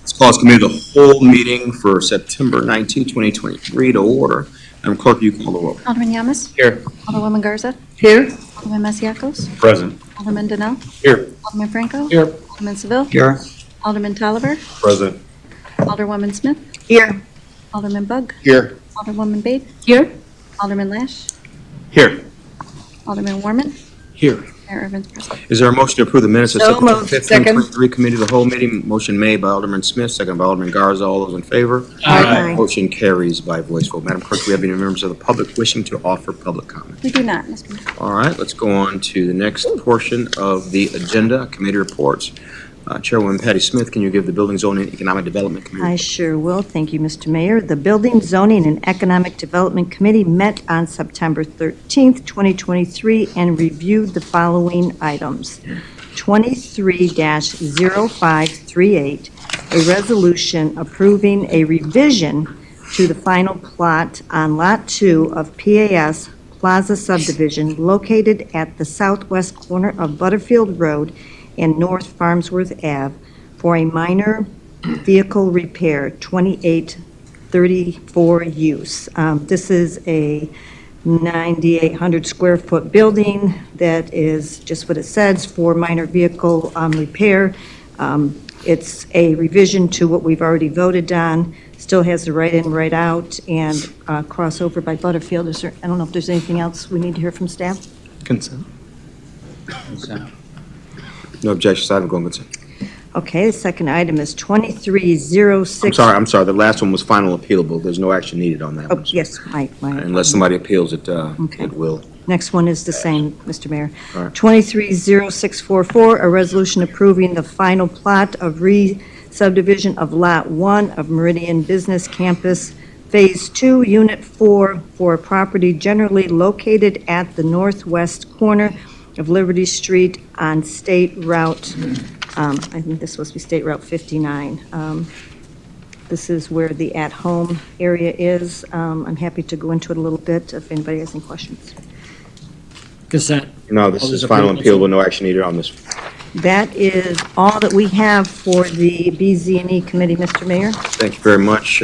Let's call this committee the whole meeting for September 19, 2023 to order. Madam Clerk, you call the roll. Alderman Yamas? Here. Alderwoman Garza? Here. Alderman Masiacos? Present. Alderman Donnell? Here. Alderman Franco? Here. Alderman Seville? Here. Alderman Tolliver? Present. Alderwoman Smith? Here. Alderman Bug? Here. Alderwoman Bade? Here. Alderman Lash? Here. Alderman Warman? Here. Mayor Irvin's present. Is there a motion to approve the minutes of So September moved. 5th, Second. 2023 committee of the whole meeting? Motion made by Alderman Smith, second by Alderman Garza. All those in favor? Aye. Motion carries by voice vote. Madam Clerk, do we have any members of the public wishing to offer public comment? We do not, Mr. Mayor. All right, let's go on to the next portion of the agenda, committee reports. Chairwoman Patty Smith, can you give the Building, Zoning, and Economic Development Committee? I sure will. Thank you, Mr. Mayor. The Building, Zoning, and Economic Development Committee met on September 13th, 2023, and reviewed the following items. 23-0538, a resolution approving a revision to the final plot on Lot 2 of PAS Plaza subdivision located at the southwest corner of Butterfield Road and North Farmsworth Ave for a minor vehicle repair, 2834 use. This is a 9,800 square foot building that is just what it says, for minor vehicle repair. It's a revision to what we've already voted on. Still has the right in, right out, and crossover by Butterfield. Is there, I don't know if there's anything else we need to hear from staff? Consent. No objections, item going consent. Okay, the second item is 2306. I'm sorry, the last one was final appealable. There's no action needed on that Oh, one. yes, my. Unless somebody appeals it, Okay. it will. Next one is the same, Mr. Mayor. All right. 230644, a resolution approving the final plot of re-subdivision of Lot 1 of Meridian Business Campus, Phase 2, Unit 4, for a property generally located at the northwest corner of Liberty Street on State Route, I think this was supposed to be State Route 59. This is where the at-home area is. I'm happy to go into it a little bit if anybody has any questions. Consent. No, this Oh, is there's final appeal. appealable, no action needed on this. That is all that we have for the BZ&E Committee, Mr. Mayor. Thank you very much.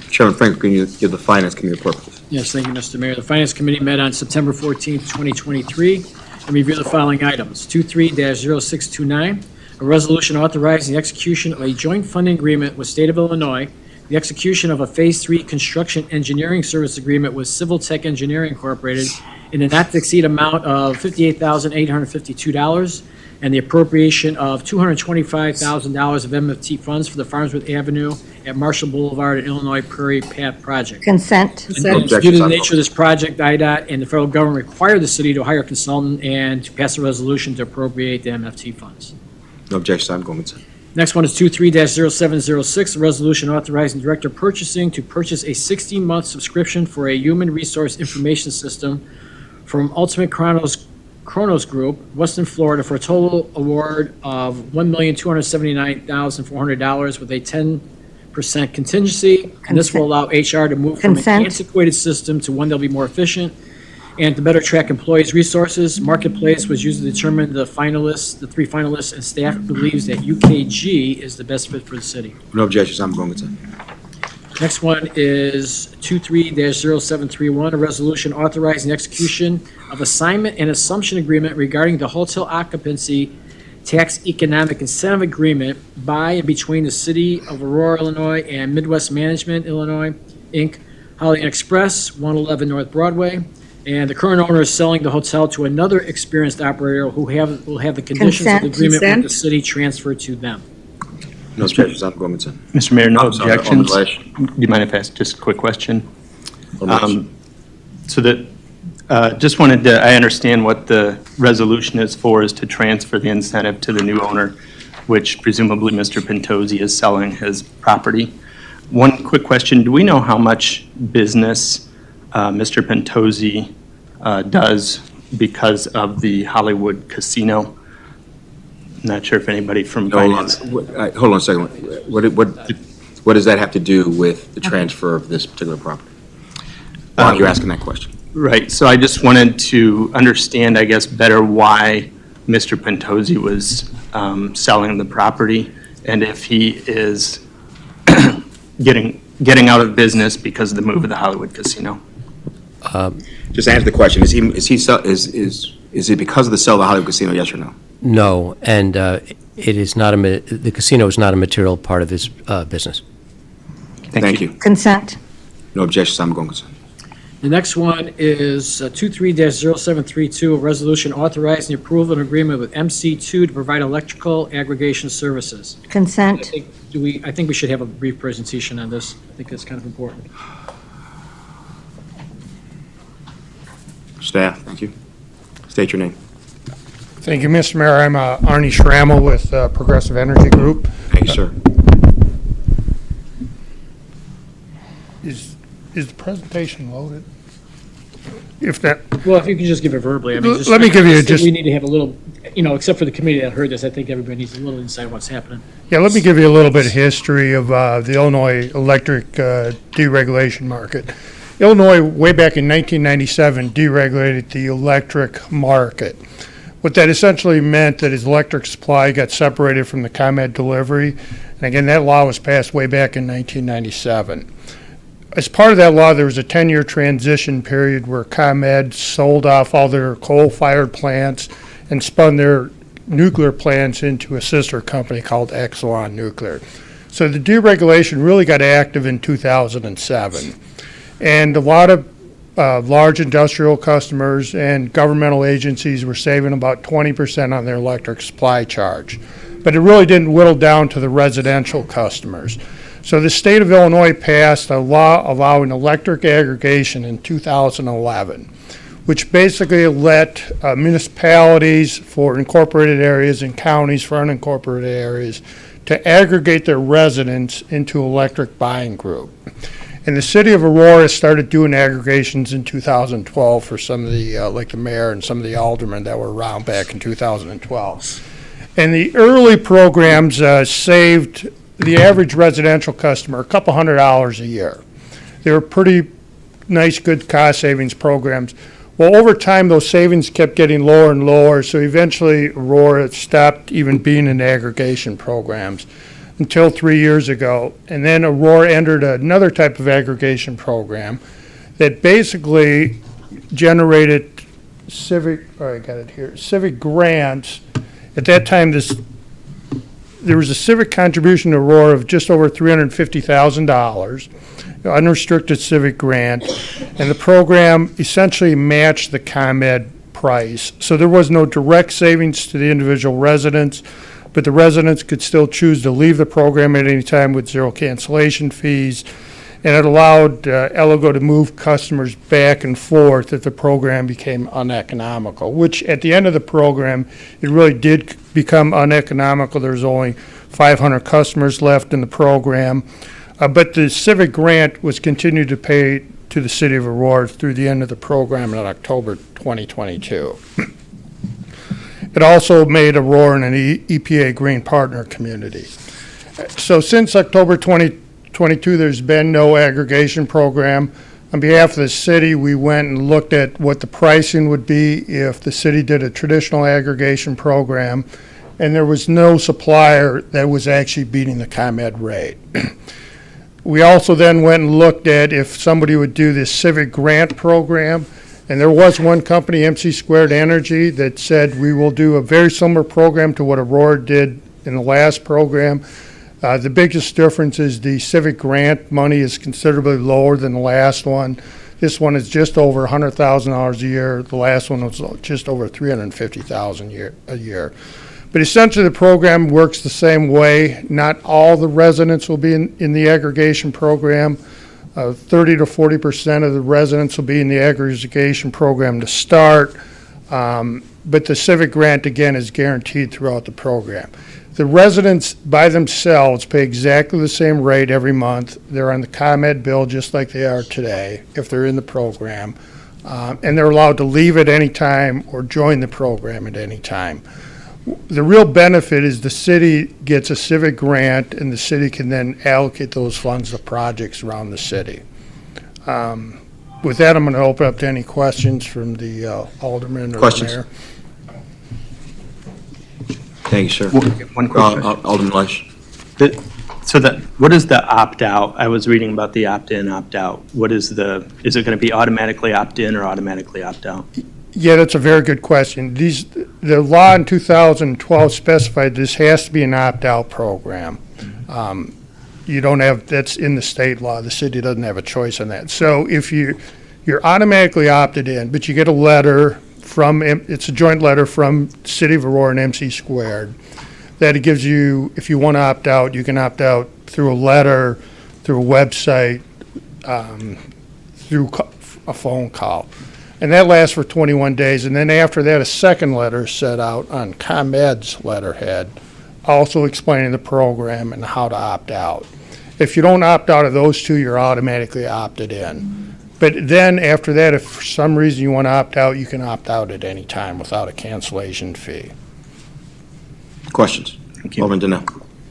Chairman Frank, can you give the Finance Committee report, please? Yes, thank you, Mr. Mayor. The Finance Committee met on September 14th, 2023, and reviewed the following items. 23-0629, a resolution authorizing the execution of a joint funding agreement with State of Illinois, the execution of a Phase 3 construction engineering service agreement with Civil Tech Engineering Incorporated in a not-to-exceed amount of $58,852, and the appropriation of $225,000 of MFT funds for the Farmsworth Avenue at Marshall Boulevard and Illinois Prairie Path project. Consent. And due to the nature of this project, IDOT and the federal government require the city to hire a consultant and to pass a resolution to appropriate the MFT funds. No objection, item going consent. Next one is 23-0706, a resolution authorizing Director of Purchasing to purchase a 16-month subscription for a human resource information system from Ultimate Chronos Group, Western Florida, for a total award of $1,279,400 with a 10% contingency. And this will allow HR to move from an Consent. antiquated system to one that'll be more efficient and to better track employees' resources. Marketplace was used to determine the finalists, the 3 finalists, and staff believes that UKG is the best fit for the city. No objections, item going consent. Next one is 23-0731, a resolution authorizing execution of assignment and assumption agreement regarding the hotel occupancy tax economic incentive agreement by and between the City of Aurora, Illinois, and Midwest Management, Illinois, Inc., Holiday Inn Express, 111 North Broadway. And the current owner is selling the hotel to another experienced operator who will have the conditions of the agreement with the city transferred to them. No objections, item going consent. Mr. Mayor, no I'm sorry, objections. Alderman Lash. Do you mind if I ask just a quick question? Alderman Lash. So that, just wanted to, I understand what the resolution is for, is to transfer the incentive to the new owner, which presumably Mr. Pentozzi is selling his property. One quick question, do we know how much business Mr. Pentozzi does because of the Hollywood Casino? Not sure if anybody from finance. Hold on a second. What does that have to do with the transfer of this particular property? Why are you asking that question? Right, so I just wanted to understand, I guess, better why Mr. Pentozzi was selling the property and if he is getting out of business because of the move of the Hollywood Casino. Just answer the question. Is it because of the sale of the Hollywood Casino, yes or no? No, and it is not the casino is not a material part of his business. Thank you. Consent. No objections, I'm going consent. The next one is 23-0732, a resolution authorizing the approval of an agreement with MC2 to provide electrical aggregation services. I Consent. think we should have a brief presentation on this. I think that's kind of important. Staff, thank you. State your name. Thank you, Mr. Mayor. I'm Arnie Schrammel with Progressive Energy Group. Thank you, sir. Is the presentation loaded? If that, Well, if you can just give it verbally, I mean, Let me give you I think just- we need to have a little, except for the committee that heard this, I think everybody needs a little insight on what's happening. yeah, let me give you a little bit of history of the Illinois electric deregulation market. Illinois, way back in 1997, deregulated the electric market. What that essentially meant that his electric supply got separated from the ComEd delivery. And again, that law was passed way back in 1997. As part of that law, there was a 10-year transition period where ComEd sold off all their coal-fired plants and spun their nuclear plants into a sister company called Exelon Nuclear. So the deregulation really got active in 2007. And a lot of large industrial customers and governmental agencies were saving about 20% on their electric supply charge. But it really didn't whittle down to the residential customers. So the state of Illinois passed a law allowing electric aggregation in 2011, which basically let municipalities for incorporated areas and counties for unincorporated areas to aggregate their residents into electric buying group. And the city of Aurora started doing aggregations in 2012 for some of the, like the mayor and some of the aldermen that were around back in 2012. And the early programs saved the average residential customer a couple $100 a year. They were pretty nice, good cost savings programs. Well, over time, those savings kept getting lower and lower, so eventually Aurora stopped even being in aggregation programs until 3 years ago. And then Aurora entered another type of aggregation program that basically generated civic grants. At that time, there was a civic contribution to Aurora of just over $350,000, unrestricted civic grant, and the program essentially matched the ComEd price. So there was no direct savings to the individual residents, but the residents could still choose to leave the program at any time with zero cancellation fees, and it allowed Elligo to move customers back and forth if the program became uneconomical, which at the end of the program, it really did become uneconomical. There was only 500 customers left in the program, but the civic grant was continued to pay to the city of Aurora through the end of the program in October 2022. It also made Aurora an EPA Green Partner community. So since October 2022, there's been no aggregation program. On behalf of the city, we went and looked at what the pricing would be if the city did a traditional aggregation program, and there was no supplier that was actually beating the ComEd rate. We also then went and looked at if somebody would do this civic grant program, and there was one company, MC Squared Energy, that said we will do a very similar program to what Aurora did in the last program. The biggest difference is the civic grant money is considerably lower than the last one. This one is just over $100,000 a year. The last one was just over $350,000 a year. But essentially, the program works the same way. Not all the residents will be in the aggregation program. 30 to 40% of the residents will be in the aggregation program to start. But the civic grant, again, is guaranteed throughout the program. The residents by themselves pay exactly the same rate every month. They're on the ComEd bill just like they are today if they're in the program. And they're allowed to leave at any time or join the program at any time. The real benefit is the city gets a civic grant, and the city can then allocate those funds to projects around the city. With that, I'm going to open up to any questions from the alderman or Questions? the mayor. Thank you, sir. One question. Alderman Lesh. So what is the opt-out? I was reading about the opt-in, opt-out. Is it going to be automatically opt-in or automatically opt-out? Yeah, that's a very good question. The law in 2012 specified this has to be an opt-out program. You don't have, that's in the state law. The city doesn't have a choice on that. So if you're automatically opted in, but you get a letter from, it's a joint letter from City of Aurora and MC Squared, that it gives you, if you want to opt out, you can opt out through a letter, through a website, through a phone call. And that lasts for 21 days. And then after that, a second letter is set out on ComEd's letterhead, also explaining the program and how to opt out. If you don't opt out of those two, you're automatically opted in. But then after that, if for some reason you want to opt out, you can opt out at any time without a cancellation fee. Questions? Thank you. Alderman Donnell.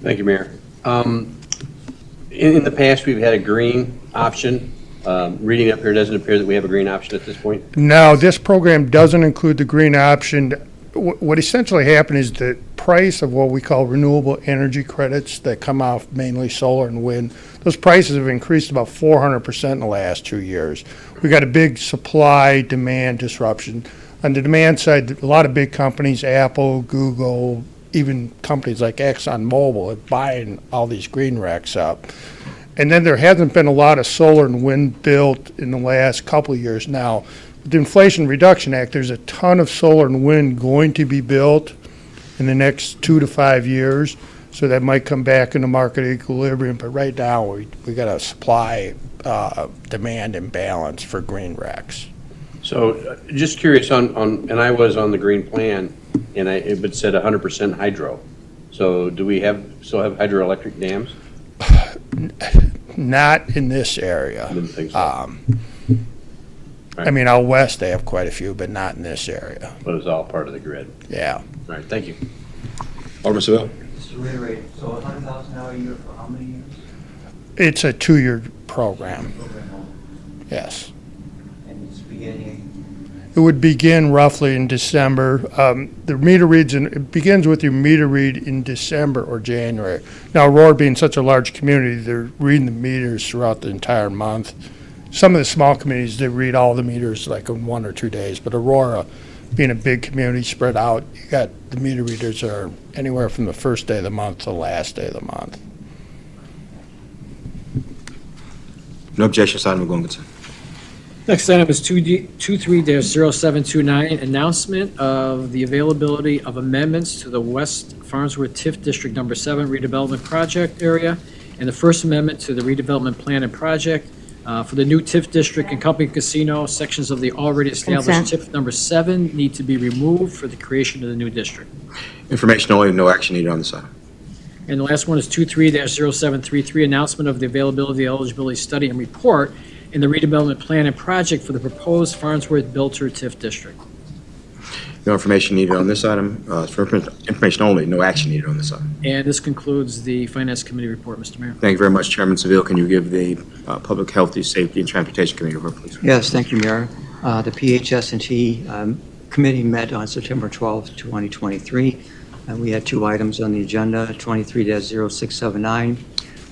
Thank you, Mayor. In the past, we've had a green option. Reading up here, doesn't appear that we have a green option at this point. No, this program doesn't include the green option. What essentially happened is the price of what we call renewable energy credits that come off mainly solar and wind, those prices have increased about 400% in the last 2 years. We got a big supply-demand disruption. On the demand side, a lot of big companies, Apple, Google, even companies like ExxonMobil are buying all these green racks up. And then there hasn't been a lot of solar and wind built in the last couple of years now. With the Inflation Reduction Act, there's a ton of solar and wind going to be built in the next 2 to 5 years. So that might come back into market equilibrium. But right now, we got a supply demand imbalance for green racks. So just curious and I was on the green plan, and it said 100% hydro. So do we still have hydroelectric dams? Not in this area. Didn't think so. I mean, out west, they have quite a few, but not in this area. But it's all part of the grid. Yeah. All right, thank you. Alderman Seville. Just to reiterate, so $100,000 a year for how many years? It's a 2-year program, Program only. yes. And it's beginning, It would begin roughly in December. The meter reads, it begins with your meter read in December or January. Now, Aurora being such a large community, they're reading the meters throughout the entire month. Some of the small communities, they read all the meters like in 1 or 2 days, but Aurora, being a big community spread out, you got the meter readers are anywhere from the first day of the month to the last day of the month. No objection, this item will go on consent. Next item is 23-0729, announcement of the availability of amendments to the West Farnsworth TIF District Number 7 redevelopment project area, and the First Amendment to the redevelopment plan and project for the new TIF district and company casino. Sections of the already established Consent. TIF Number 7 need to be removed for the creation of the new district. Information only, no action needed on this item. And the last one is 23-0733, announcement of the availability, eligibility study, and report in the redevelopment plan and project for the proposed Farnsworth Belter TIF district. No information needed on this item. For information only, no action needed on this item. And this concludes the Finance Committee report, Mr. Mayor. Thank you very much, Chairman Seville. Can you give the Public Health, Safety, and Transportation Committee report, please? yes, thank you, Mayor. The PHS&T committee met on September 12th, 2023, and we had 2 items on the agenda, 23-0679.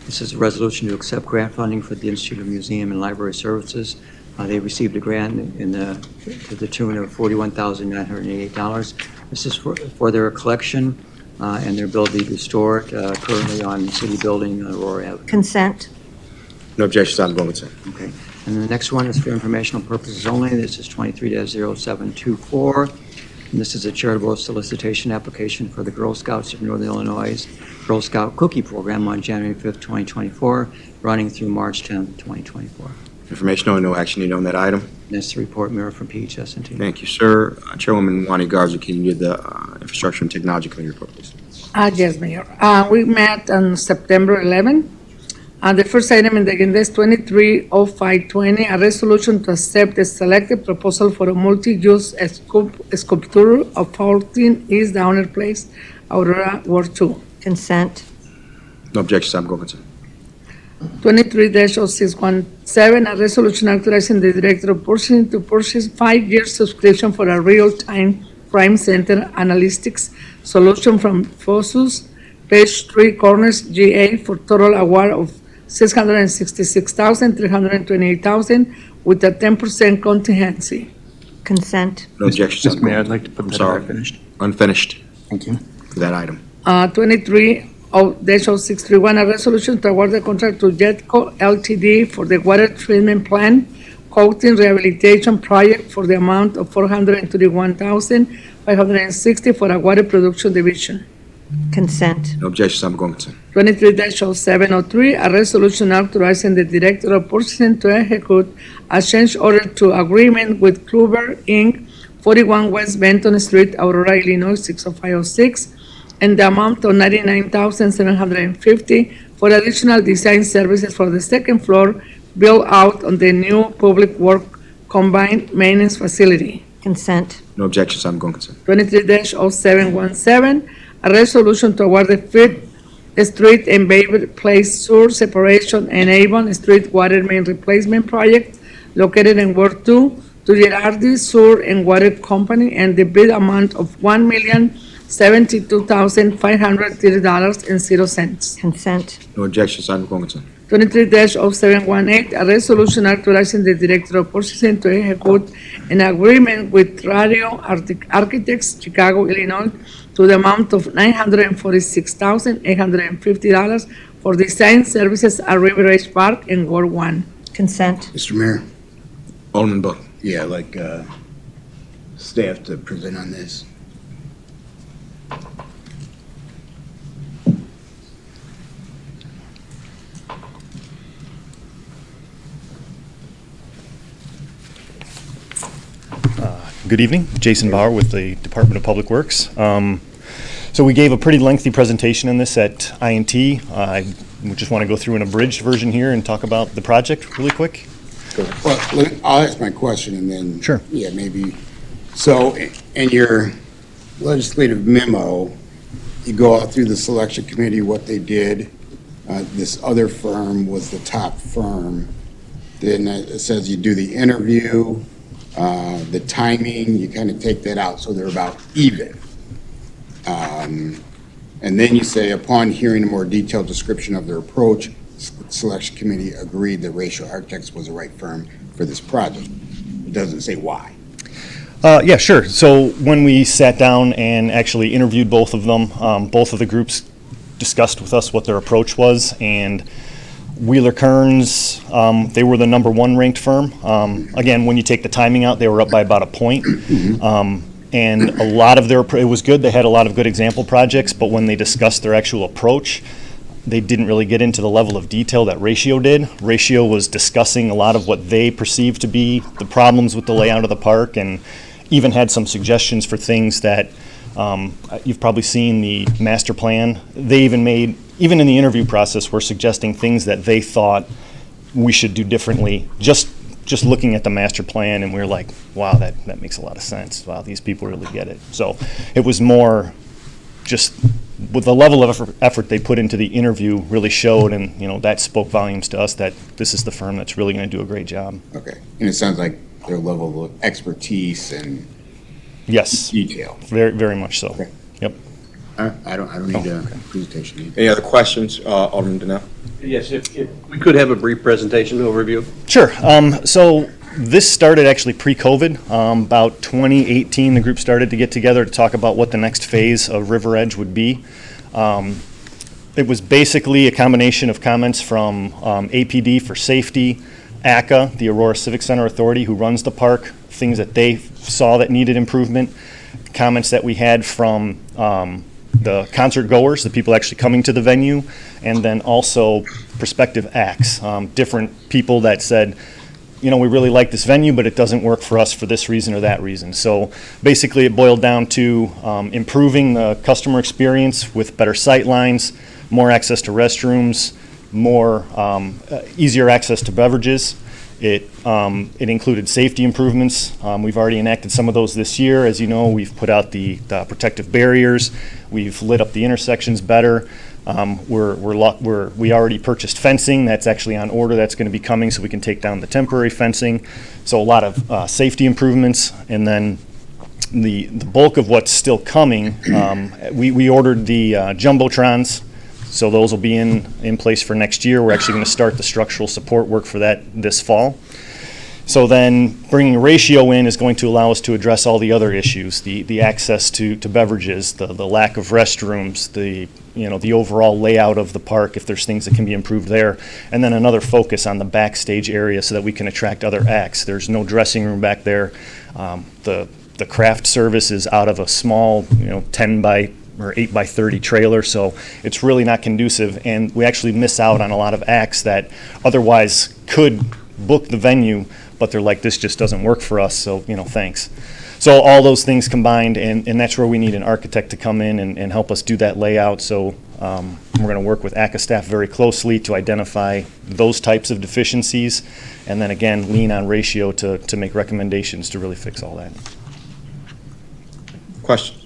This is a resolution to accept grant funding for the Institute of Museum and Library Services. They received a grant to the tune of $41,988. This is for their collection and their ability to store it currently on City Building, Aurora Avenue. Consent. No objection, this item will go on consent. Okay. And the next one is for informational purposes only. This is 23-0724. And this is a charitable solicitation application for the Girl Scouts of Northern Illinois' Girl Scout Cookie Program on January 5th, 2024, running through March 10th, 2024. Information only, no action needed on that item. And that's the report, Mayor, from PHS&T. Thank you, sir. Chairwoman Wani Garza, can you give the Infrastructure and Technology Committee report, please? Yes, Mayor. We met on September 11. The first item in the agenda is 230520, a resolution to accept the selected proposal for a multi-use sculpture of 14 East Downer Place, Aurora, Ward 2. Consent. No objection, this item will go on consent. 23-0617, a resolution authorizing the Director of Purchasing to purchase 5-year subscription for a real-time crime center analytics solution from Fosus Page 3 Corners GA for total award of $666,328 with a 10% contingency. Consent. No objections. Mr. Mayor, I'd like to put I'm that sorry. unfinished. Unfinished Thank you. for that item. 23-0631, a resolution to award the contract to Jetco Ltd. for the water treatment plant coating rehabilitation project for the amount of $431,560 for a water production division. Consent. No objections, I'm going to. 23-0703, a resolution authorizing the Director of Purchasing to execute a change order to agreement with Kluber, Inc., 41 West Benton Street, Aurora, Illinois, 60506, and the amount of $99,750 for additional design services for the second floor built out on the new public work combined maintenance facility. Consent. No objections, I'm going to. 23-0717, a resolution to award the Fifth Street and Baber Place sewer separation and Avon Street water main replacement project located in Ward 2 to Gerardi Sewer and Water Company, and the bid amount of $1,072,530.00. Consent. No objections, I'm going to. 23-0718, a resolution authorizing the Director of Purchasing to execute an agreement with Radio Architects, Chicago, Illinois, to the amount of $946,850 for design services at River Edge Park in Ward 1. Consent. Mr. Mayor, Alderman Booth. yeah, I'd like staff to present on this. Good evening, Jason Bauer with the Department of Public Works. So we gave a pretty lengthy presentation on this at INT. I just want to go through an abridged version here and talk about the project really quick. Well, I'll ask my question and then. Sure. Yeah, maybe. So in your legislative memo, you go out through the selection committee, what they did. This other firm was the top firm. Then it says you do the interview, the timing, you kind of take that out, so they're about even. And then you say, upon hearing a more detailed description of their approach, selection committee agreed that Ratio Architects was the right firm for this project. It doesn't say why. Yeah, sure. So when we sat down and actually interviewed both of them, both of the groups discussed with us what their approach was, and Wheeler Kearns, they were the #1 ranked firm. Again, when you take the timing out, they were up by about a point. And a lot of it was good. They had a lot of good example projects, but when they discussed their actual approach, they didn't really get into the level of detail that Ratio did. Ratio was discussing a lot of what they perceived to be the problems with the layout of the park, and even had some suggestions for things that you've probably seen the master plan. They even in the interview process, were suggesting things that they thought we should do differently, just looking at the master plan, and we were like, wow, that makes a lot of sense. Wow, these people really get it. So it was more just with the level of effort they put into the interview really showed, and that spoke volumes to us that this is the firm that's really going to do a great job. Okay, and it sounds like their level of expertise and Yes, detail. very, very much so. Okay. Yep. I don't need a presentation either. Any other questions, Alderman Donnell? Yes, if we could have a brief presentation overview. Sure. So this started actually pre-COVID. About 2018, the group started to get together to talk about what the next phase of River Edge would be. It was basically a combination of comments from APD for safety, ACA, the Aurora Civic Center Authority, who runs the park, things that they saw that needed improvement, comments that we had from the concert goers, the people actually coming to the venue, and then also prospective acts, different people that said, we really like this venue, but it doesn't work for us for this reason or that reason. So basically it boiled down to improving the customer experience with better sight lines, more access to restrooms, more easier access to beverages. It included safety improvements. We've already enacted some of those this year. As you know, we've put out the protective barriers. We've lit up the intersections better. We already purchased fencing. That's actually on order. That's going to be coming, so we can take down the temporary fencing. So a lot of safety improvements. And then the bulk of what's still coming, we ordered the jumbotrons, so those will be in place for next year. We're actually going to start the structural support work for that this fall. So then bringing ratio in is going to allow us to address all the other issues, the access to beverages, the lack of restrooms, the overall layout of the park, if there's things that can be improved there, and then another focus on the backstage area so that we can attract other acts. There's no dressing room back there. The craft service is out of a small, 10 by or 8 by 30 trailer, so it's really not conducive, and we actually miss out on a lot of acts that otherwise could book the venue, but they're like, this just doesn't work for us, so, thanks. So all those things combined, and that's where we need an architect to come in and help us do that layout. So we're going to work with ACA staff very closely to identify those types of deficiencies, and then again, lean on ratio to make recommendations to really fix all that. Questions?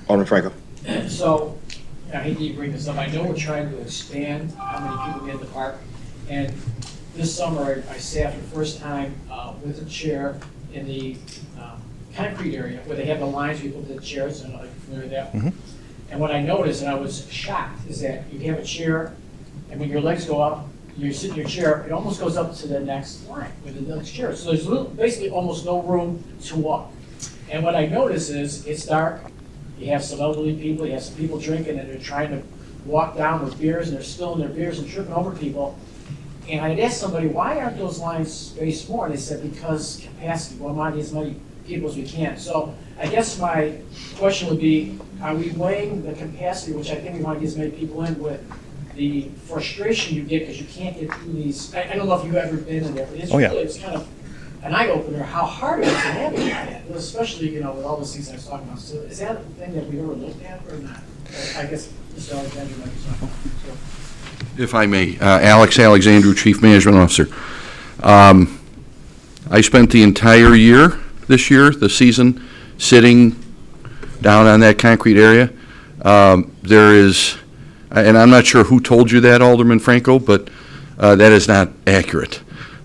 Alderman Franco. So, I hate to bring this up, I know we're trying to expand how many people get in the park, and this summer I sat for the first time with a chair in the concrete area where they have the lines where you put the chairs, and I'm familiar with that. Mhm. And what I noticed, and I was shocked, is that you have a chair, and when your legs go up, you sit in your chair, it almost goes up to the next line with the next chair. So there's basically almost no room to walk. And what I notice is it's dark. You have some elderly people, you have some people drinking, and they're trying to walk down with beers, and they're spilling their beers and tripping over people. And I'd asked somebody, why aren't those lines spaced more? And they said, because capacity, we want as many people as we can. So I guess my question would be, are we weighing the capacity, which I think we want to get as many people in, with the frustration you get because you can't get through these? I don't know if you've ever been in there, but it's really, it's kind of an eye-opener how hard it is to navigate that, especially, with all those things I was talking about. So is that a thing that we ever looked at or not? I guess Mr. Alexander might be talking about. If I may, Alex Alexandru, Chief Management Officer. I spent the entire year, this year, the season, sitting down on that concrete area. There is, and I'm not sure who told you that, Alderman Franco, but that is not accurate.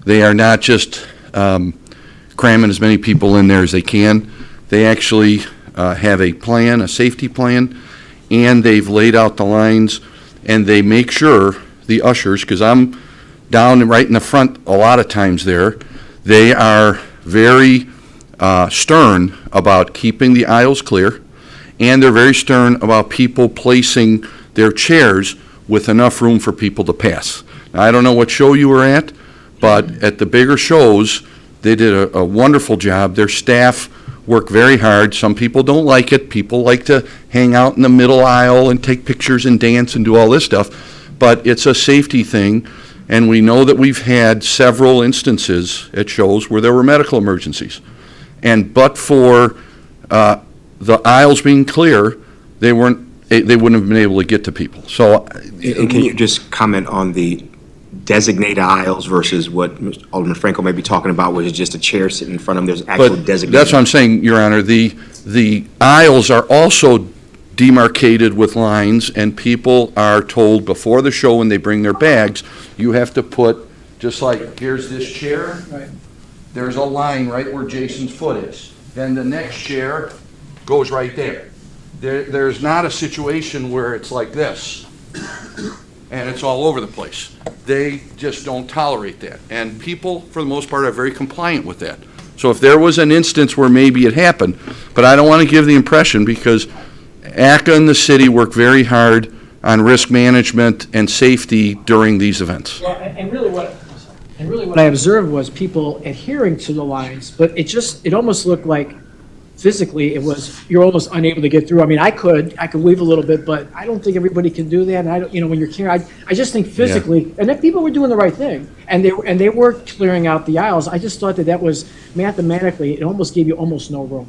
They are not just cramming as many people in there as they can. They actually have a plan, a safety plan, and they've laid out the lines, and they make sure the ushers, because I'm down and right in the front a lot of times there, they are very stern about keeping the aisles clear, and they're very stern about people placing their chairs with enough room for people to pass. Now, I don't know what show you were at, but at the bigger shows, they did a wonderful job. Their staff work very hard. Some people don't like it. People like to hang out in the middle aisle and take pictures and dance and do all this stuff. But it's a safety thing, and we know that we've had several instances at shows where there were medical emergencies. And but for the aisles being clear, they wouldn't have been able to get to people. So, And can you just comment on the designated aisles versus what Alderman Franco may be talking about, which is just a chair sitting in front of them? There's actual designated. That's what I'm saying, Your Honor. The aisles are also demarcated with lines, and people are told before the show when they bring their bags, you have to put, just like, here's this chair. Right. There's a line right where Jason's foot is. Then the next chair goes right there. There's not a situation where it's like this, and it's all over the place. They just don't tolerate that. And people, for the most part, are very compliant with that. So if there was an instance where maybe it happened, but I don't want to give the impression, because ACA and the city work very hard on risk management and safety during these events. Well, and really what I observed was people adhering to the lines, but it almost looked like physically you're almost unable to get through. I mean, I could weave a little bit, but I don't think everybody can do that. And I don't, when you're carrying, I just think physically, and if people were doing the right thing, and they were clearing out the aisles, I just thought that was mathematically, it almost gave you almost no room.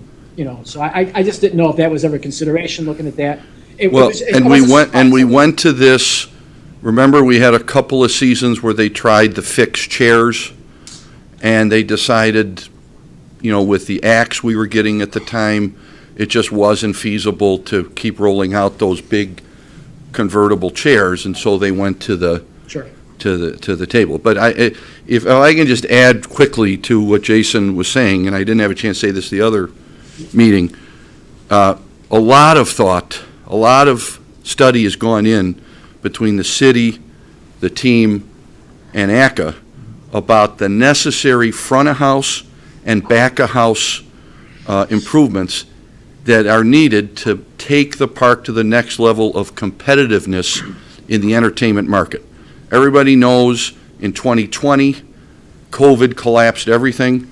So I just didn't know if that was ever a consideration looking at that. We went to this. Remember, we had a couple of seasons where they tried the fixed chairs, and they decided, with the acts we were getting at the time, it just wasn't feasible to keep rolling out those big convertible chairs, and so they went to the to the table. But if I can just add quickly to what Jason was saying, and I didn't have a chance to say this the other meeting, a lot of thought, a lot of study has gone in between the city, the team, and ACA about the necessary front-of-house and back-of-house improvements that are needed to take the park to the next level of competitiveness in the entertainment market. Everybody knows in 2020, COVID collapsed everything.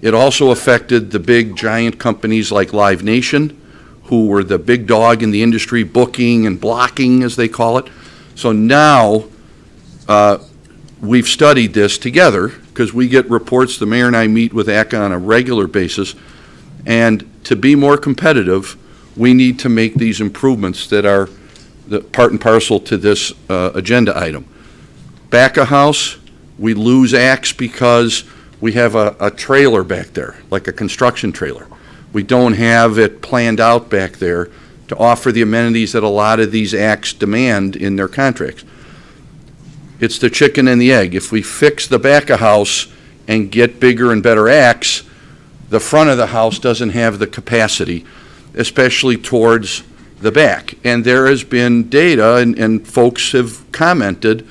It also affected the big giant companies like Live Nation, who were the big dog in the industry, booking and blocking, as they call it. So now we've studied this together because we get reports. The mayor and I meet with ACA on a regular basis. And to be more competitive, we need to make these improvements that are the part and parcel to this agenda item. Back of house, we lose acts because we have a trailer back there, like a construction trailer. We don't have it planned out back there to offer the amenities that a lot of these acts demand in their contracts. It's the chicken and the egg. If we fix the back of house and get bigger and better acts, the front of the house doesn't have the capacity, especially towards the back. And there has been data, and folks have commented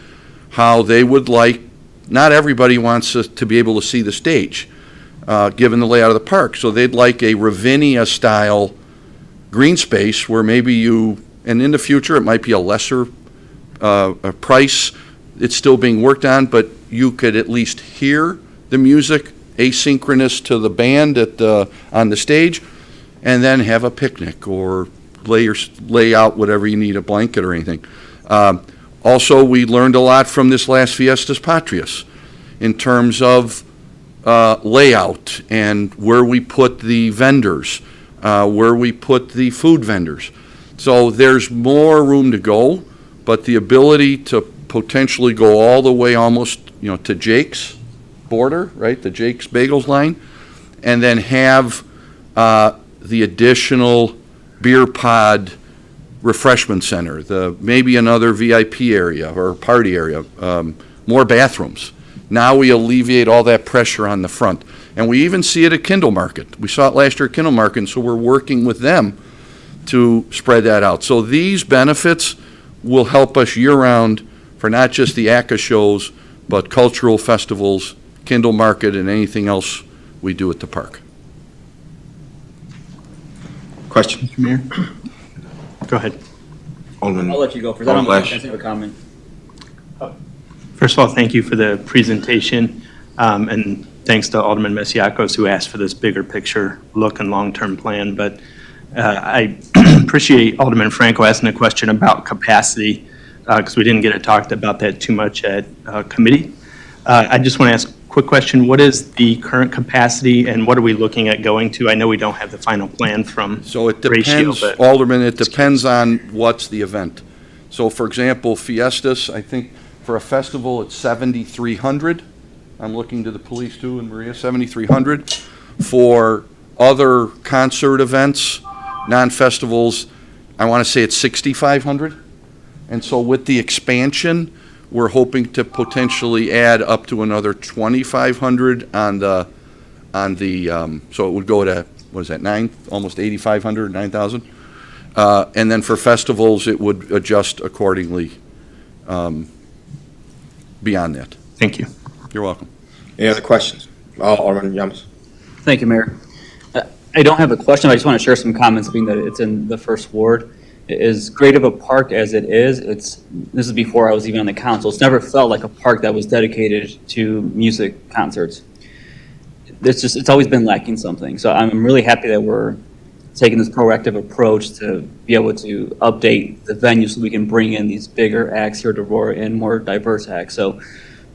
how they would like, not everybody wants to be able to see the stage, given the layout of the park. So they'd like a Ravinia-style green space where maybe you, and in the future it might be a lesser price. It's still being worked on, but you could at least hear the music asynchronous to the band on the stage, and then have a picnic or lay out whatever you need, a blanket or anything. Also, we learned a lot from this last Fiestas Patrias in terms of layout and where we put the vendors, where we put the food vendors. So there's more room to go, but the ability to potentially go all the way almost, to Jake's border, right, the Jake's Bagels line, and then have the additional beer pod refreshment center, maybe another VIP area or party area, more bathrooms. Now we alleviate all that pressure on the front. And we even see it at Kindle Market. We saw it last year at Kindle Market, and so we're working with them to spread that out. So these benefits will help us year-round for not just the ACA shows, but cultural festivals, Kindle Market, and anything else we do at the park. Question? Mr. Mayor? Go ahead. Alderman. I'll let you go for that. I'm Alderman going to have a comment. First of all, thank you for the presentation, and thanks to Alderman Masiacos who asked for this bigger picture look and long-term plan. But I appreciate Alderman Franco asking a question about capacity, because we didn't get to talk about that too much at committee. I just want to ask a quick question. What is the current capacity, and what are we looking at going to? I know we don't have the final plan from So it Ratio, depends, but Alderman, it depends on what's the event. So for example, Fiestas, I think for a festival, it's 7,300. I'm looking to the police too, and Maria, 7,300. For other concert events, non-festivals, I want to say it's 6,500. And so with the expansion, we're hoping to potentially add up to another 2,500 on the, so it would go to, what is that, almost 8,500, 9,000? And then for festivals, it would adjust accordingly beyond that. thank you. You're welcome. Any other questions? Alderman Yamas. Thank you, Mayor. I don't have a question. I just want to share some comments, being that it's in the first ward. As great of a park as it is, this is before I was even on the council. It's never felt like a park that was dedicated to music concerts. It's always been lacking something. So I'm really happy that we're taking this proactive approach to be able to update the venue so we can bring in these bigger acts here to Aurora and more diverse acts. So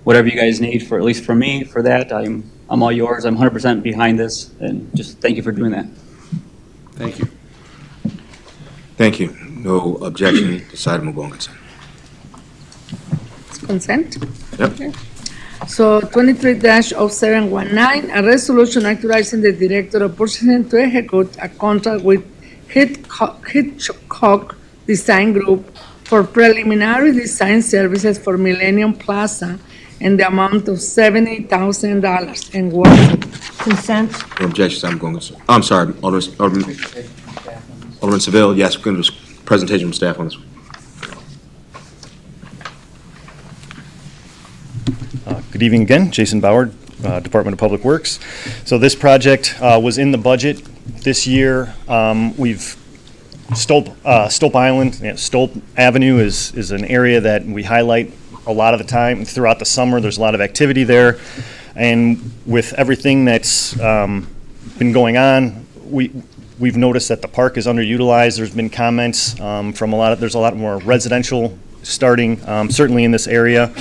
whatever you guys need, for at least for me, for that, I'm all yours. I'm 100% behind this, and just thank you for doing that. Thank you. Thank you. No objection. This item will go on consent. It's consent. Yep. Okay. So 23-0719, a resolution authorizing the director of purchasing to execute a contract with Hitchcock Design Group for preliminary design services for Millennium Plaza in the amount of $70,000 and water. Consent. No objections, I'm going to, I'm sorry, Alderman Seville, yes, we're going to do a presentation from staff on this one. Good evening again, Jason Bauer, Department of Public Works. So this project was in the budget this year. We've Stolp Island, Stolp Avenue is an area that we highlight a lot of the time throughout the summer. There's a lot of activity there, and with everything that's been going on, we've noticed that the park is underutilized. There's been comments from there's a lot more residential starting, certainly in this area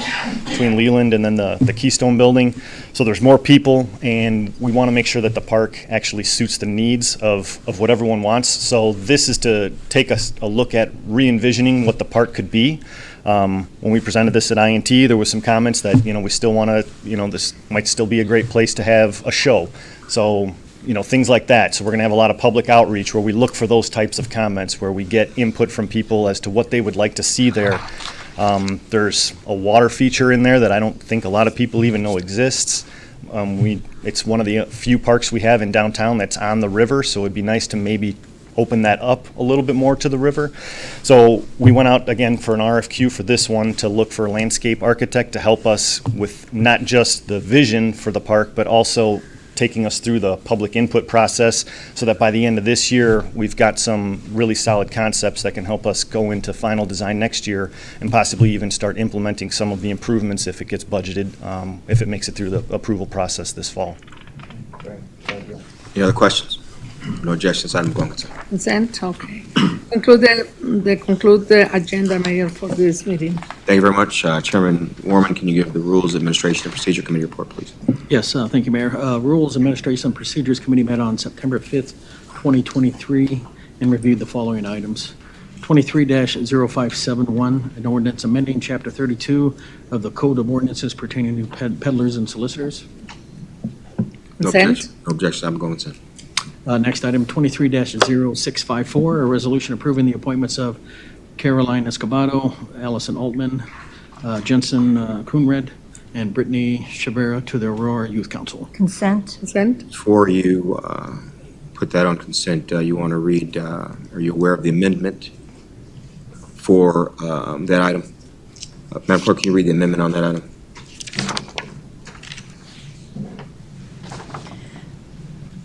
between Leland and then the Keystone Building. So there's more people, and we want to make sure that the park actually suits the needs of what everyone wants. So this is to take a look at re-envisioning what the park could be. When we presented this at INT, there was some comments that, we still want to, this might still be a great place to have a show. So, things like that. So we're going to have a lot of public outreach where we look for those types of comments, where we get input from people as to what they would like to see there. There's a water feature in there that I don't think a lot of people even know exists. It's one of the few parks we have in downtown that's on the river, so it'd be nice to maybe open that up a little bit more to the river. So we went out again for an RFQ for this one to look for a landscape architect to help us with not just the vision for the park, but also taking us through the public input process, so that by the end of this year, we've got some really solid concepts that can help us go into final design next year and possibly even start implementing some of the improvements if it gets budgeted, if it makes it through the approval process this fall. Any other questions? No objections, item going consent. Consent, okay. Conclude the agenda, Mayor, for this meeting. Thank you very much. Chairman Warman, can you give the Rules Administration and Procedure Committee report, please? Yes, thank you, Mayor. Rules Administration and Procedures Committee met on September 5th, 2023, and reviewed the following items. 23-0571, an ordinance amending Chapter 32 of the Code of Ordinances pertaining to peddlers and solicitors. No Consent. objection. No objections, item going consent. Next item, 23-0654, a resolution approving the appointments of Caroline Escobedo, Allison Altman, Jensen Coonred, and Brittany Chavera to the Aurora Youth Council. Consent. Consent. Before you put that on consent, you want to read, are you aware of the amendment for that item? Madam Clerk, can you read the amendment on that item?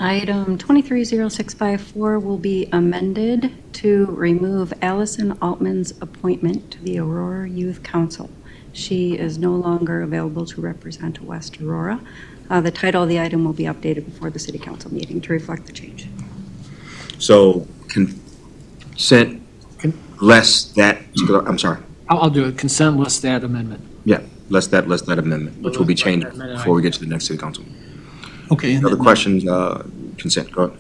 Item 230654 will be amended to remove Allison Altman's appointment to the Aurora Youth Council. She is no longer available to represent West Aurora. The title of the item will be updated before the City Council meeting to reflect the change. So consent less that, I'm sorry. I'll do it. Consent less that amendment. Yeah, less that amendment, which will be changed before we get to the next City Council. Okay. Other questions? Consent, go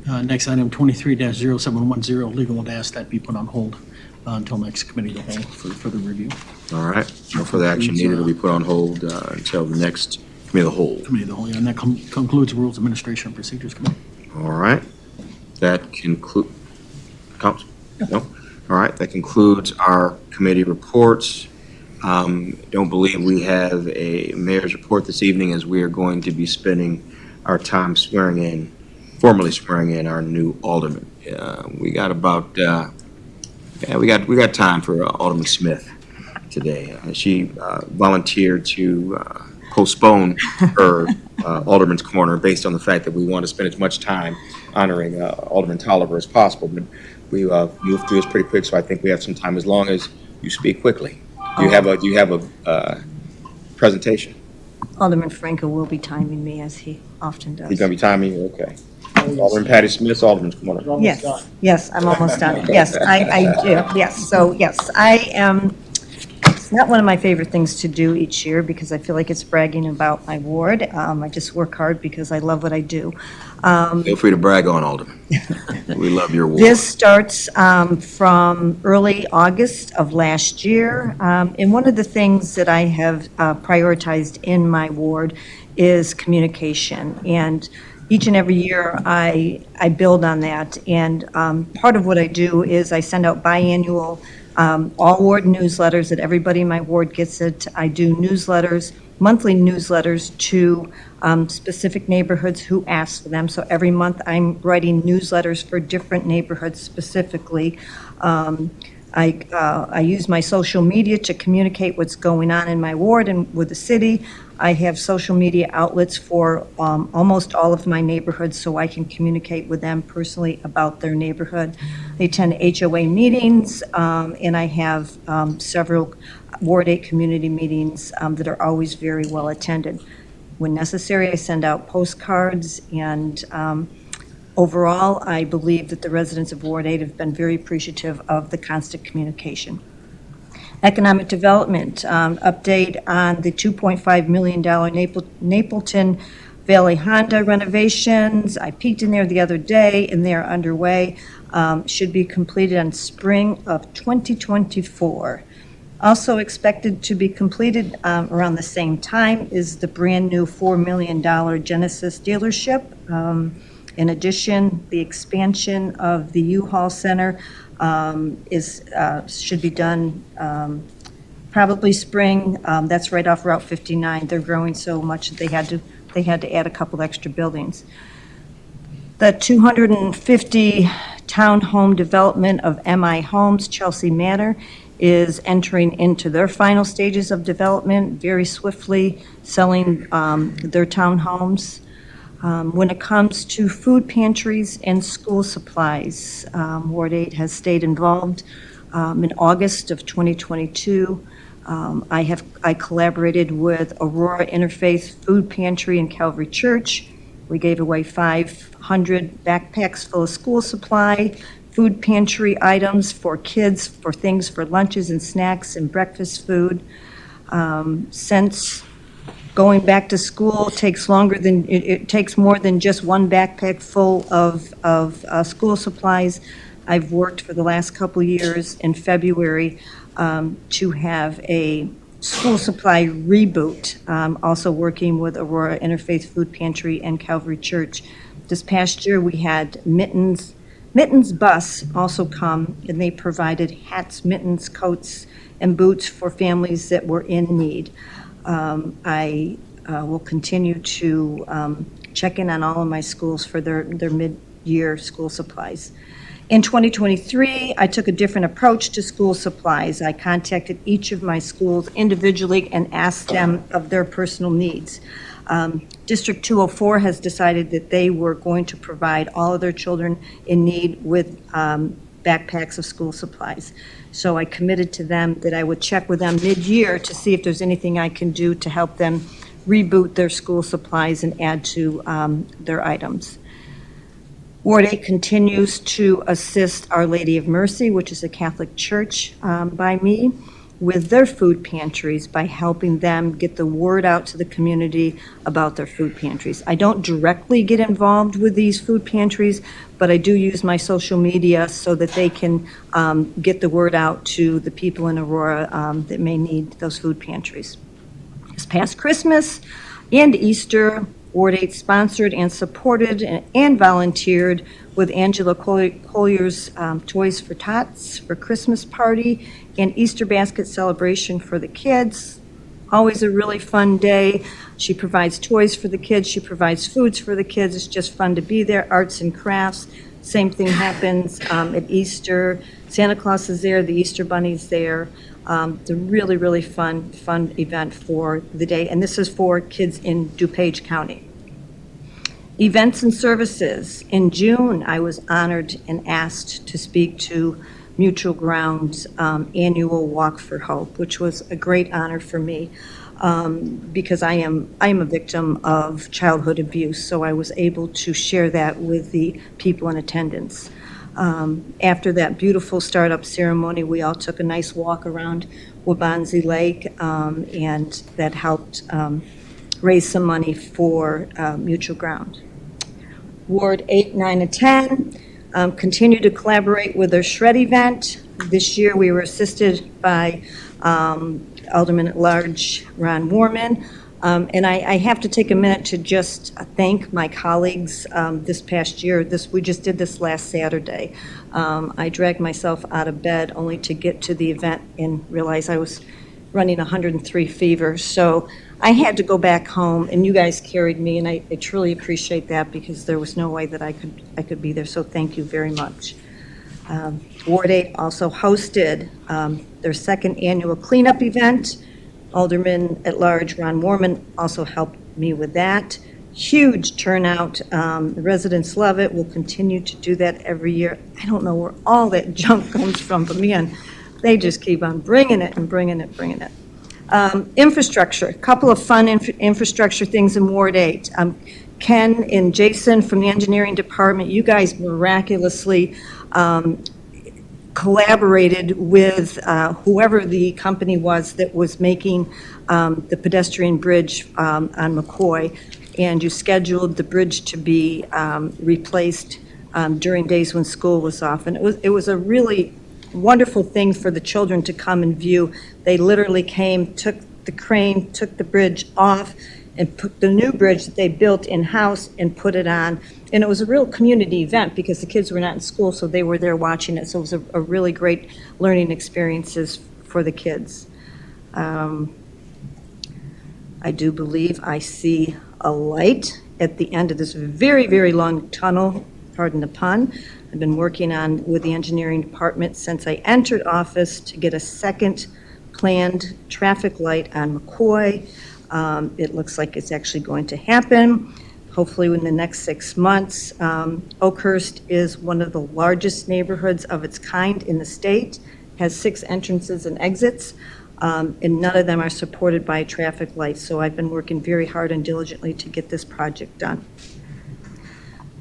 ahead. Next item, 23-0710, legal would ask that be put on hold until next committee of the whole for further review. All right, no further action needed. It'll be put on hold until the next committee of the whole. Committee of the whole, yeah, and that concludes the Rules Administration and Procedures Committee. All right, that concludes, Council? No? All right, that concludes our committee reports. Don't believe we have a mayor's report this evening, as we are going to be spending our time formally swearing in our new alderman. We got about, we got time for Alderman Smith today. She volunteered to postpone her alderman's corner based on the fact that we want to spend as much time honoring Alderman Tolliver as possible. But we moved through this pretty quick, so I think we have some time, as long as you speak quickly. Do you have a presentation? Alderman Franco will be timing me, as he often does. He's going to be timing you? Okay. Alderman Patty Smith, Alderman's corner. Yes, I'm almost done. Yes, I do. Yes, so yes, I am. It's not one of my favorite things to do each year, because I feel like it's bragging about my ward. I just work hard because I love what I do. Feel free to brag on, Alderman. We love your ward. This starts from early August of last year. And one of the things that I have prioritized in my ward is communication. And each and every year, I build on that. And part of what I do is I send out biannual all ward newsletters, that everybody in my ward gets it. I do newsletters, monthly newsletters to specific neighborhoods who ask for them. So every month, I'm writing newsletters for different neighborhoods specifically. I use my social media to communicate what's going on in my ward and with the city. I have social media outlets for almost all of my neighborhoods, so I can communicate with them personally about their neighborhood. I attend HOA meetings, and I have several Ward 8 community meetings that are always very well attended. When necessary, I send out postcards, and overall, I believe that the residents of Ward 8 have been very appreciative of the constant communication. Economic development, update on the $2.5 million Napleton Valley Honda renovations. I peeked in there the other day, and they're underway. Should be completed in spring of 2024. Also expected to be completed around the same time is the brand-new $4 million Genesis dealership. In addition, the expansion of the U-Haul Center should be done probably spring. That's right off Route 59. They're growing so much that they had to add a couple extra buildings. The 250 townhome development of MI Homes, Chelsea Manor, is entering into their final stages of development very swiftly, selling their townhomes. When it comes to food pantries and school supplies, Ward 8 has stayed involved. In August of 2022, I collaborated with Aurora Interfaith Food Pantry in Calvary Church. We gave away 500 backpacks full of school supply, food pantry items for kids, for things for lunches and snacks and breakfast food. Since going back to school takes longer than, it takes more than just one backpack full of school supplies, I've worked for the last couple years in February to have a school supply reboot, also working with Aurora Interfaith Food Pantry and Calvary Church. This past year, we had Mittens Bus also come, and they provided hats, mittens, coats, and boots for families that were in need. I will continue to check in on all of my schools for their mid-year school supplies. In 2023, I took a different approach to school supplies. I contacted each of my schools individually and asked them of their personal needs. District 204 has decided that they were going to provide all of their children in need with backpacks of school supplies. So I committed to them that I would check with them mid-year to see if there's anything I can do to help them reboot their school supplies and add to their items. Ward 8 continues to assist Our Lady of Mercy, which is a Catholic church by me, with their food pantries by helping them get the word out to the community about their food pantries. I don't directly get involved with these food pantries, but I do use my social media so that they can get the word out to the people in Aurora that may need those food pantries. This past Christmas and Easter, Ward 8 sponsored and supported and volunteered with Angela Collier's Toys for Tots for Christmas party and Easter basket celebration for the kids. Always a really fun day. She provides toys for the kids. She provides foods for the kids. It's just fun to be there. Arts and crafts. Same thing happens at Easter. Santa Claus is there. The Easter Bunny's there. It's a really, really fun event for the day. And this is for kids in DuPage County. Events and services. In June, I was honored and asked to speak to Mutual Ground's annual Walk for Hope, which was a great honor for me because I am a victim of childhood abuse, so I was able to share that with the people in attendance. After that beautiful startup ceremony, we all took a nice walk around Wabanzi Lake, and that helped raise some money for Mutual Ground. Ward 8, 9, and 10 continue to collaborate with their Shred event. This year, we were assisted by Alderman at Large Ron Warman. And I have to take a minute to just thank my colleagues this past year. We just did this last Saturday. I dragged myself out of bed only to get to the event and realize I was running 103 fever. So I had to go back home, and you guys carried me, and I truly appreciate that because there was no way that I could be there. So thank you very much. Ward 8 also hosted their second annual cleanup event. Alderman at large Ron Warman also helped me with that. Huge turnout. The residents love it. We'll continue to do that every year. I don't know where all that junk comes from, but man, they just keep on bringing it and bringing it. Infrastructure, a couple of fun infrastructure things in Ward 8. Ken and Jason from the engineering department, you guys miraculously collaborated with whoever the company was that was making the pedestrian bridge on McCoy, and you scheduled the bridge to be replaced during days when school was off. And it was a really wonderful thing for the children to come and view. They literally came, took the crane, took the bridge off, and put the new bridge that they built in-house and put it on. And it was a real community event because the kids were not in school, so they were there watching it. So it was a really great learning experiences for the kids. I do believe I see a light at the end of this very, very long tunnel, pardon the pun. I've been working with the engineering department since I entered office to get a second planned traffic light on McCoy. It looks like it's actually going to happen, hopefully within the next 6 months. Oakhurst is one of the largest neighborhoods of its kind in the state, has 6 entrances and exits, and none of them are supported by a traffic light. So I've been working very hard and diligently to get this project done.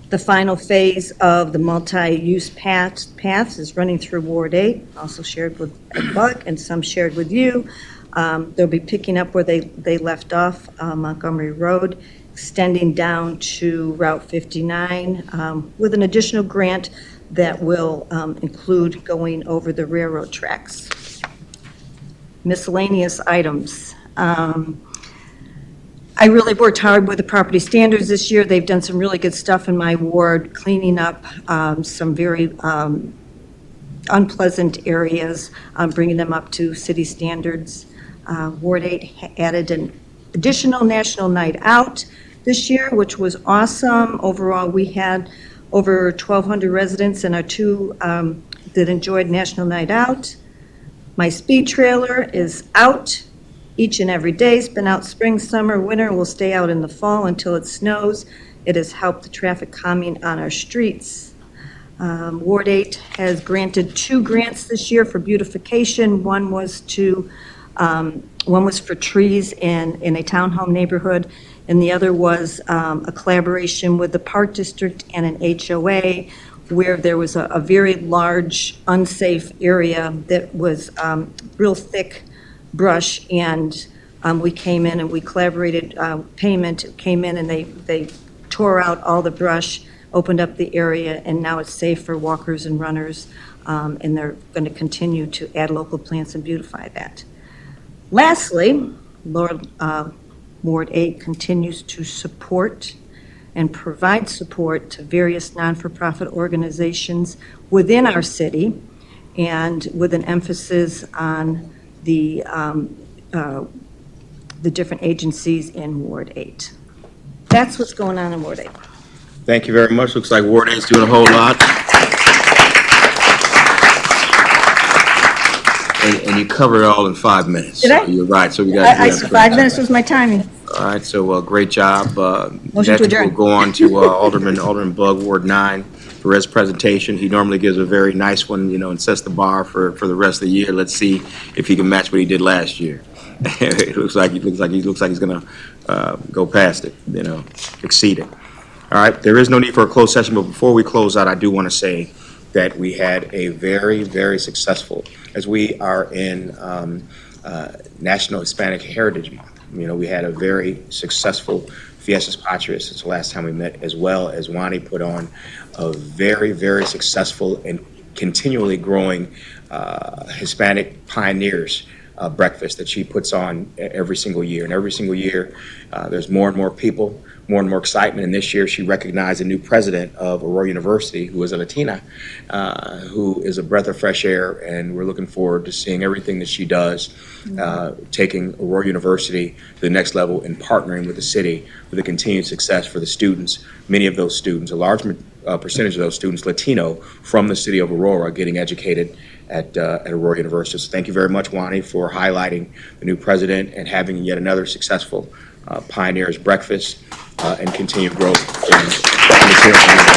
The final phase of the multi-use paths is running through Ward 8, also shared with Ed Buck and some shared with you. They'll be picking up where they left off, Montgomery Road, extending down to Route 59 with an additional grant that will include going over the railroad tracks. Miscellaneous items. I really worked hard with the property standards this year. They've done some really good stuff in my ward, cleaning up some very unpleasant areas, bringing them up to city standards. Ward 8 added an additional National Night Out this year, which was awesome. Overall, we had over 1,200 residents in our 2 that enjoyed National Night Out. My speed trailer is out each and every day. It's been out spring, summer, winter. Will stay out in the fall until it snows. It has helped the traffic calming on our streets. Ward 8 has granted 2 grants this year for beautification. One was for trees in a townhome neighborhood, and the other was a collaboration with the Park District and an HOA where there was a very large unsafe area that was real thick brush, and we came in and we collaborated. Payment came in and they tore out all the brush, opened up the area, and now it's safe for walkers and runners, and they're going to continue to add local plants and beautify that. Lastly, Ward 8 continues to support and provide support to various non-for-profit organizations within our city, and with an emphasis on the different agencies in Ward 8. That's what's going on in Ward 8. Thank you very much. Looks like Ward 8 is doing a whole lot. And you covered it all in 5 minutes. Did I? So you're right. So we got 5 minutes was my timing. All right. So great job. Motion to Next, adjourn. we'll go on to Alderman Bug, Ward 9, for his presentation. He normally gives a very nice one, and sets the bar for the rest of the year. Let's see if he can match what he did last year. It looks like he's going to go past it, exceed it. All right. There is no need for a closed session, but before we close out, I do want to say that we had a very, very successful, as we are in National Hispanic Heritage Month. We had a very successful Fiestas Patrias since the last time we met, as well as Wani put on a very, very successful and continually growing Hispanic Pioneers breakfast that she puts on every single year. And every single year, there's more and more people, more and more excitement. And this year, she recognized a new president of Aurora University, who is a Latina, who is a breath of fresh air. And we're looking forward to seeing everything that she does, taking Aurora University to the next level and partnering with the city for the continued success for the students. Many of those students, a large percentage of those students, Latino, from the city of Aurora, getting educated at Aurora University. So thank you very much, Wani, for highlighting the new president and having yet another successful Pioneers Breakfast and continued growth in the community.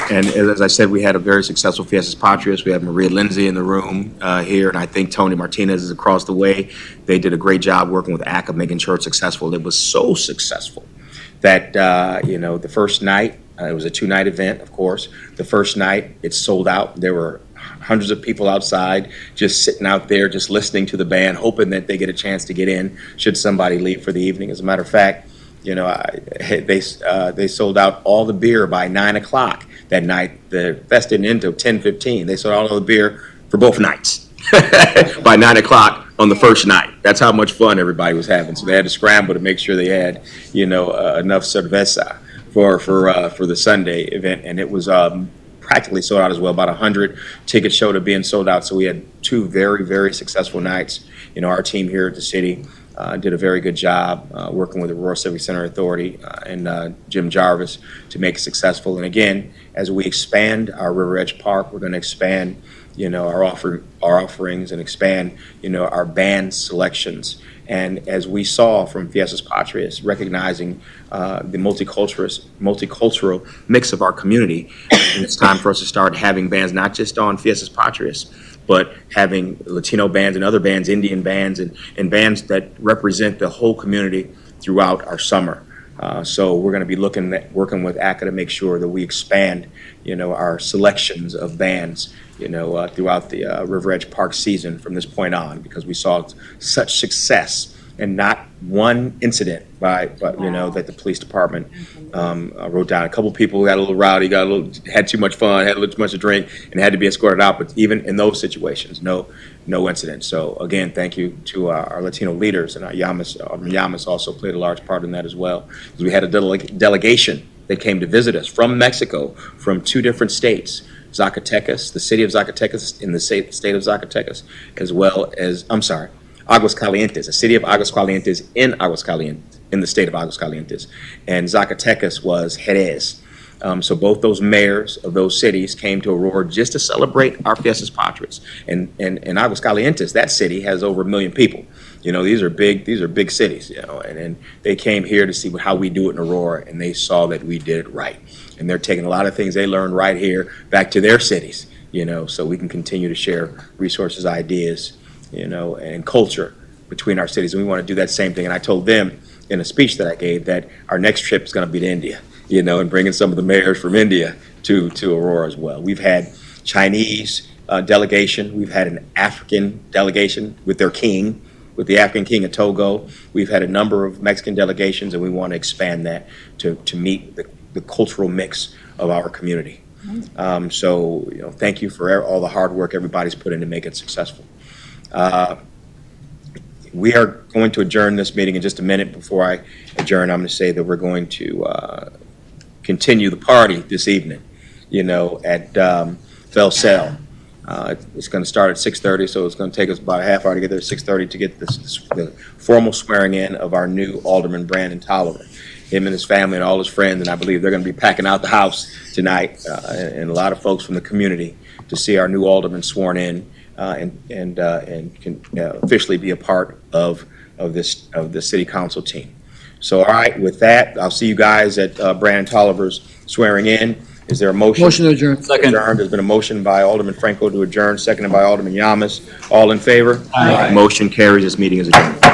And as I said, we had a very successful Fiestas Patrias. We have Maria Lindsay in the room here, and I think Tony Martinez is across the way. They did a great job working with ACA, making sure it's successful. It was so successful that, the first night, it was a 2-night event, of course. The first night, it sold out. There were hundreds of people outside, just sitting out there, just listening to the band, hoping that they get a chance to get in should somebody leave for the evening. As a matter of fact, they sold out all the beer by 9 o'clock that night. The fest didn't end until 10:15. They sold out all the beer for both nights by 9 o'clock on the first night. That's how much fun everybody was having. So they had to scramble to make sure they had, enough cerveza for the Sunday event, and it was practically sold out as well. About 100 tickets showed up being sold out. So we had 2 very, very successful nights. Our team here at the city did a very good job working with the Aurora Civic Center Authority and Jim Jarvis to make it successful. And again, as we expand our River Edge Park, we're going to expand, our offerings and expand, our band selections. And as we saw from Fiestas Patrias, recognizing the multicultural mix of our community, and it's time for us to start having bands not just on Fiestas Patrias, but having Latino bands and other bands, Indian bands, and bands that represent the whole community throughout our summer. So we're going to be working with ACA to make sure that we expand, our selections of bands, throughout the River Edge Park season from this point on, because we saw such success and not one incident that the police department wrote down. A couple people got a little rowdy, had too much fun, had a little too much to drink, and had to be escorted out. But even in those situations, no incident. So again, thank you to our Latino leaders, and our Yamas also played a large part in that as well. Because we had a delegation that came to visit us from Mexico, from 2 different states. Zacatecas, the city of Zacatecas in the state of Zacatecas, as well as, Aguascalientes, the city of Aguascalientes in Aguascalientes, in the state of Aguascalientes. And Zacatecas was Jerez. So both those mayors of those cities came to Aurora just to celebrate our Fiestas Patrias. And Aguascalientes, that city has over 1 million people. These are big cities, and they came here to see how we do it in Aurora, and they saw that we did it right. And they're taking a lot of things they learned right here back to their cities, so we can continue to share resources, ideas, and culture between our cities. And we want to do that same thing. And I told them in a speech that I gave that our next trip is going to be to India, and bringing some of the mayors from India to Aurora as well. We've had Chinese delegation. We've had an African delegation with their king, with the African king of Togo. We've had a number of Mexican delegations, and we want to expand that to meet the cultural mix of our community. So thank you for all the hard work everybody's put in to make it successful. We are going to adjourn this meeting in just a minute. Before I adjourn, I'm going to say that we're going to continue the party this evening, at Bell-Cell. It's going to start at 6:30, so it's going to take us about a half hour to get there at 6:30 to get the formal swearing in of our new Alderman, Brandon Tolliver. Him and his family and all his friends, and I believe they're going to be packing out the house tonight, and a lot of folks from the community to see our new Alderman sworn in and can officially be a part of the city council team. So, all right, with that, I'll see you guys at Brandon Tolliver's swearing in. Is there a motion? Motion to adjourn. Second. Adjourned. There's been a motion by Alderman Franco to adjourn, seconded by Alderman Yamas. All in favor? Aye. Motion carries. This meeting is adjourned.